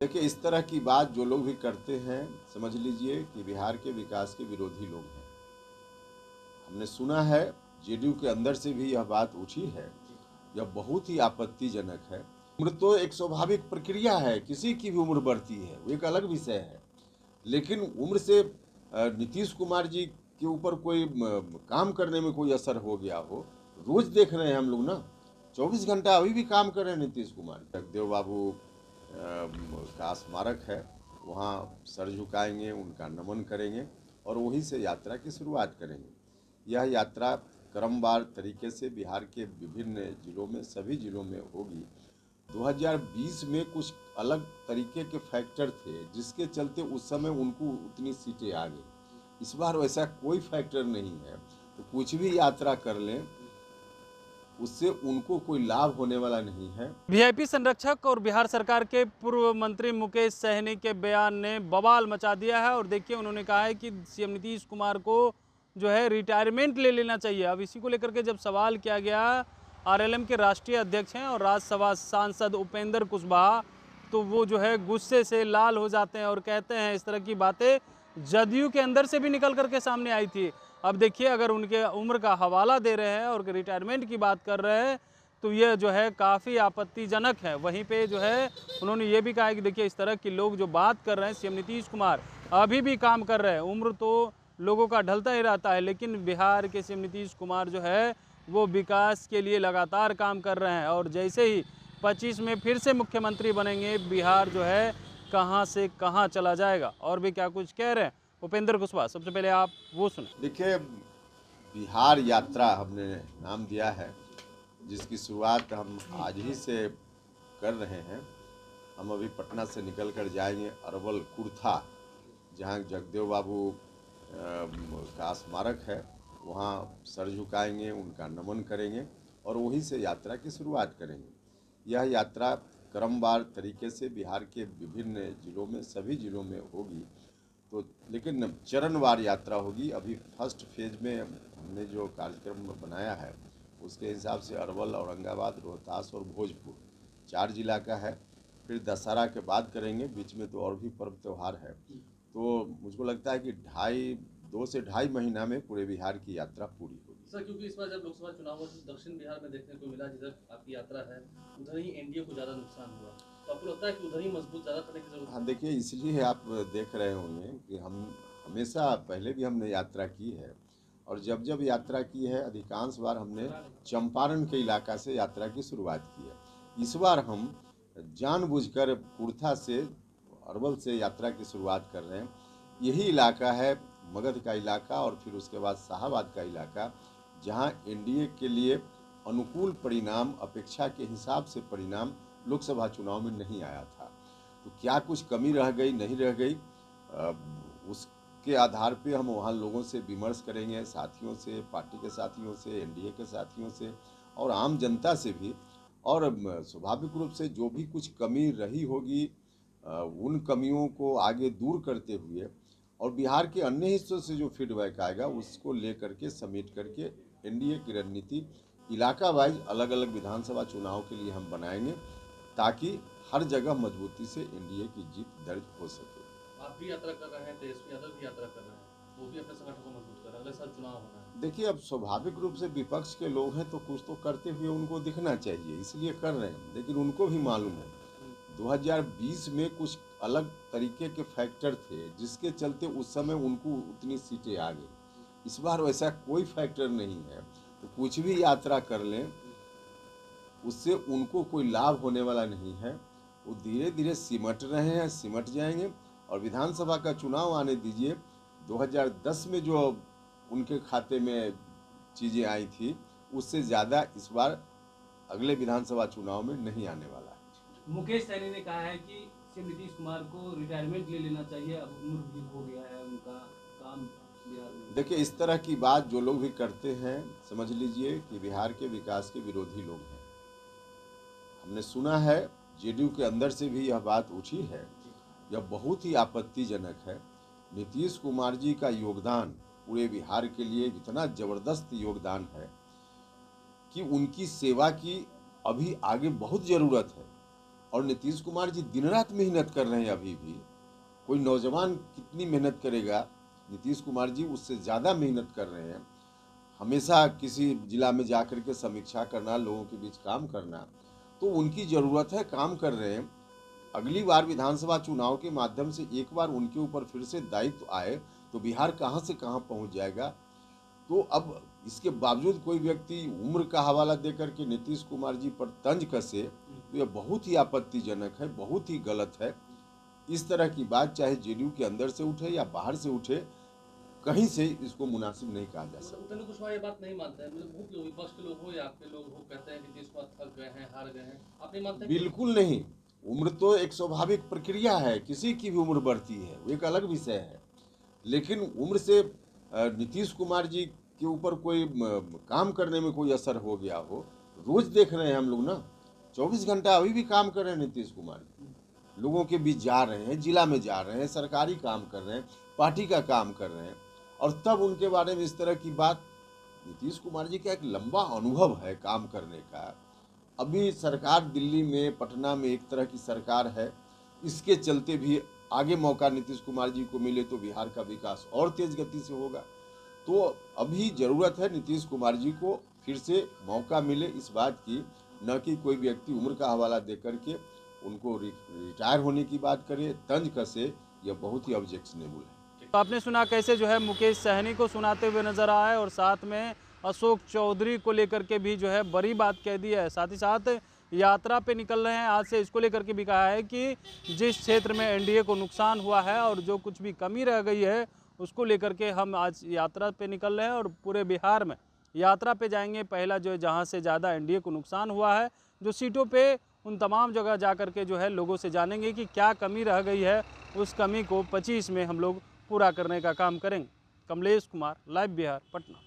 देखिए, इस तरह की बात जो लोग भी करते हैं, समझ लीजिए कि बिहार के विकास के विरोधी लोग हैं। हमने सुना है, जेडीयू के अंदर से भी यह बात उठी है। यह बहुत ही आपत्तिजनक है। उम्र तो एक स्वाभाविक प्रक्रिया है, किसी की भी उम्र बढ़ती है, वो एक अलग विषय है। लेकिन उम्र से नीतीश कुमार जी के ऊपर कोई काम करने में कोई असर हो गया हो, रोज देख रहे हैं हम लोग ना। 24 घंटा अभी भी काम कर रहे हैं नीतीश कुमार। जगदेव बाबू का स्मारक है, वहाँ सर झुकाएंगे, उनका नमन करेंगे और वहीं से यात्रा की शुरुआत करेंगे। यह यात्रा क्रमवार तरीके से बिहार के विभिन्न जिलों में, सभी जिलों में होगी। 2020 में कुछ अलग तरीके के फैक्टर थे, जिसके चलते उस समय उनको उतनी सीटें आ गई। इस बार वैसा कोई फैक्टर नहीं है, तो कुछ भी यात्रा कर लें, उससे उनको कोई लाभ होने वाला नहीं है। वीआईपी संरक्षक और बिहार सरकार के पूर्व मंत्री मुकेश सहनी के बयान ने बवाल मचा दिया है। और देखिए, उन्होंने कहा है कि सीएम नीतीश कुमार को जो है रिटायरमेंट ले लेना चाहिए। अब इसी को लेकर के जब सवाल किया गया, आरएलएम के राष्ट्रीय अध्यक्ष हैं और राज्यसभा सांसद उपेंद्र कुशवाहा, तो वो जो है गुस्से से लाल हो जाते हैं और कहते हैं इस तरह की बातें जदयू के अंदर से भी निकल करके सामने आई थी। अब देखिए, अगर उनके उम्र का हवाला दे रहे हैं और रिटायरमेंट की बात कर रहे हैं, तो ये जो है काफ़ी आपत्तिजनक है। वहीं पे जो है उन्होंने ये भी कहा है कि देखिए, इस तरह के लोग जो बात कर रहे हैं, सीएम नीतीश कुमार अभी भी काम कर रहे हैं। उम्र तो लोगों का ढलता ही रहता है, लेकिन बिहार के सीएम नीतीश कुमार जो है वो विकास के लिए लगातार काम कर रहे हैं। और जैसे ही 25 में फिर से मुख्यमंत्री बनेंगे, बिहार जो है कहाँ से कहाँ चला जाएगा। और भी क्या कुछ कह रहे हैं उपेंद्र कुशवाहा, सबसे पहले आप वो सुने। देखिए, बिहार यात्रा हमने नाम दिया है, जिसकी शुरुआत हम आज ही से कर रहे हैं। हम अभी पटना से निकल कर जाएंगे अरवल कुर्था, जहाँ जगदेव बाबू का स्मारक है, वहाँ सर झुकाएंगे, उनका नमन करेंगे और वहीं से यात्रा की शुरुआत करेंगे। यह यात्रा क्रमवार तरीके से बिहार के विभिन्न जिलों में, सभी जिलों में होगी, तो लेकिन चरणवार यात्रा होगी। अभी फर्स्ट फेज में हमने जो कार्यक्रम बनाया है, उसके हिसाब से अरवल, औरंगाबाद, रोहतास और भोजपुर 4 जिला का है। फिर दशहरा के बाद करेंगे, बीच में तो और भी पर्व त्यौहार है। तो मुझको लगता है कि 2 से ढाई महीना में पूरे बिहार की यात्रा पूरी होगी। सर, क्योंकि इस बार जब लोकसभा चुनाव हुआ तो दक्षिण बिहार में देखने को मिला, जिधर आपकी यात्रा है उधर ही एनडीए को ज़्यादा नुकसान हुआ, तो आपको लगता है कि उधर ही मजबूत ज़्यादा करने की जरूरत है? हाँ, देखिए, इसलिए आप देख रहे होंगे कि हम हमेशा, पहले भी हमने यात्रा की है और जब जब यात्रा की है, अधिकांश बार हमने चंपारण के इलाका से यात्रा की शुरुआत की है। इस बार हम जानबूझकर कुर्था से, अरवल से यात्रा की शुरुआत कर रहे हैं। यही इलाका है मगध का इलाका और फिर उसके बाद शाहाबाद का इलाका, जहां एनडीए के लिए अनुकूल परिणाम, अपेक्षा के हिसाब से परिणाम लोकसभा चुनाव में नहीं आया था। तो क्या कुछ कमी रह गई, नहीं रह गई, उसके आधार पे हम वहाँ लोगों से विमर्श करेंगे, साथियों से, पार्टी के साथियों से, एनडीए के साथियों से और आम जनता से भी। और स्वाभाविक रूप से जो भी कुछ कमी रही होगी, उन कमियों को आगे दूर करते हुए और बिहार के अन्य हिस्सों से जो फीडबैक आएगा, उसको लेकर के समेट करके एनडीए की रणनीति इलाका वाइज अलग अलग विधानसभा चुनाव के लिए हम बनाएंगे, ताकि हर जगह मजबूती से एनडीए की जीत दर्ज हो सके। आप भी यात्रा कर रहे हैं, तेजस्वी यादव भी यात्रा कर रहे हैं, वो भी अपने संगठन को मजबूत कर रहे हैं, अगले साल चुनाव होना है। देखिए, अब स्वाभाविक रूप से विपक्ष के लोग हैं, तो कुछ तो करते हुए उनको दिखना चाहिए, इसलिए कर रहे हैं। लेकिन उनको भी मालूम है 2020 में कुछ अलग तरीके के फैक्टर थे, जिसके चलते उस समय उनको उतनी सीटें आ गई। इस बार वैसा कोई फैक्टर नहीं है, तो कुछ भी यात्रा कर लें, उससे उनको कोई लाभ होने वाला नहीं है। वो धीरे धीरे सिमट रहे हैं, सिमट जाएंगे और विधानसभा का चुनाव आने दीजिए। 2010 में जो उनके खाते में चीज़ें आई थी, उससे ज़्यादा इस बार अगले विधानसभा चुनाव में नहीं आने वाला है। मुकेश सहनी ने कहा है कि सीएम नीतीश कुमार को रिटायरमेंट ले लेना चाहिए, अब उम्र भी हो गया है, उनका काम बिहार में। देखिए, इस तरह की बात जो लोग भी करते हैं, समझ लीजिए कि बिहार के विकास के विरोधी लोग हैं। हमने सुना है, जेडीयू के अंदर से भी यह बात उठी है। यह बहुत ही आपत्तिजनक है। नीतीश कुमार जी का योगदान पूरे बिहार के लिए इतना ज़बरदस्त योगदान है कि उनकी सेवा की अभी आगे बहुत ज़रूरत है। और नीतीश कुमार जी दिन रात मेहनत कर रहे हैं। अभी भी कोई नौजवान कितनी मेहनत करेगा, नीतीश कुमार जी उससे ज़्यादा मेहनत कर रहे हैं। हमेशा किसी जिला में जाकर के समीक्षा करना, लोगों के बीच काम करना, तो उनकी ज़रूरत है, काम कर रहे हैं। अगली बार विधानसभा चुनाव के माध्यम से एक बार उनके ऊपर फिर से दायित्व आए तो बिहार कहाँ से कहाँ पहुँच जाएगा। तो अब इसके बावजूद कोई व्यक्ति उम्र का हवाला देकर के नीतीश कुमार जी पर तंज कसे, तो यह बहुत ही आपत्तिजनक है, बहुत ही गलत है। इस तरह की बात चाहे जेडीयू के अंदर से उठे या बाहर से उठे, कहीं से इसको मुनासिब नहीं कहा जा सकता। उपेंद्र कुशवाहा ये बात नहीं मानते हैं, मतलब बहुत लोग, विपक्ष के लोग हो या आपके लोग हो, कहते हैं कि नीतीश कुमार थक गए हैं, हार गए हैं। आप नहीं मानते? बिल्कुल नहीं। उम्र तो एक स्वाभाविक प्रक्रिया है, किसी की भी उम्र बढ़ती है, वो एक अलग विषय है। लेकिन उम्र से नीतीश कुमार जी के ऊपर कोई काम करने में कोई असर हो गया हो? रोज देख रहे हैं हम लोग ना, 24 घंटा अभी भी काम कर रहे हैं नीतीश कुमार जी। लोगों के बीच जा रहे हैं, जिला में जा रहे हैं, सरकारी काम कर रहे हैं, पार्टी का काम कर रहे हैं, और तब उनके बारे में इस तरह की बात। नीतीश कुमार जी का एक लंबा अनुभव है काम करने का। अभी सरकार दिल्ली में, पटना में एक तरह की सरकार है, इसके चलते भी आगे मौका नीतीश कुमार जी को मिले तो बिहार का विकास और तेज गति से होगा। तो अभी ज़रूरत है नीतीश कुमार जी को फिर से मौका मिले इस बात की, न कि कोई व्यक्ति उम्र का हवाला दे करके उनको रिटायर होने की बात करे, तंज कसे। यह बहुत ही ऑब्जेक्शनेबल है। तो आपने सुना कैसे जो है मुकेश सहनी को सुनाते हुए नजर आए, और साथ में अशोक चौधरी को लेकर के भी जो है बड़ी बात कह दी है। साथ ही साथ यात्रा पे निकल रहे हैं आज से, इसको लेकर के भी कहा है कि जिस क्षेत्र में एनडीए को नुकसान हुआ है और जो कुछ भी कमी रह गई है उसको लेकर के हम आज यात्रा पे निकल रहे हैं और पूरे बिहार में यात्रा पे जाएंगे। पहला जो है जहाँ से ज़्यादा एनडीए को नुकसान हुआ है, जो सीटों पे, उन तमाम जगह जा कर के जो है लोगों से जानेंगे कि क्या कमी रह गई है। उस कमी को 25 में हम लोग पूरा करने का काम करेंगे। कमलेश कुमार, लाइव बिहार, पटना।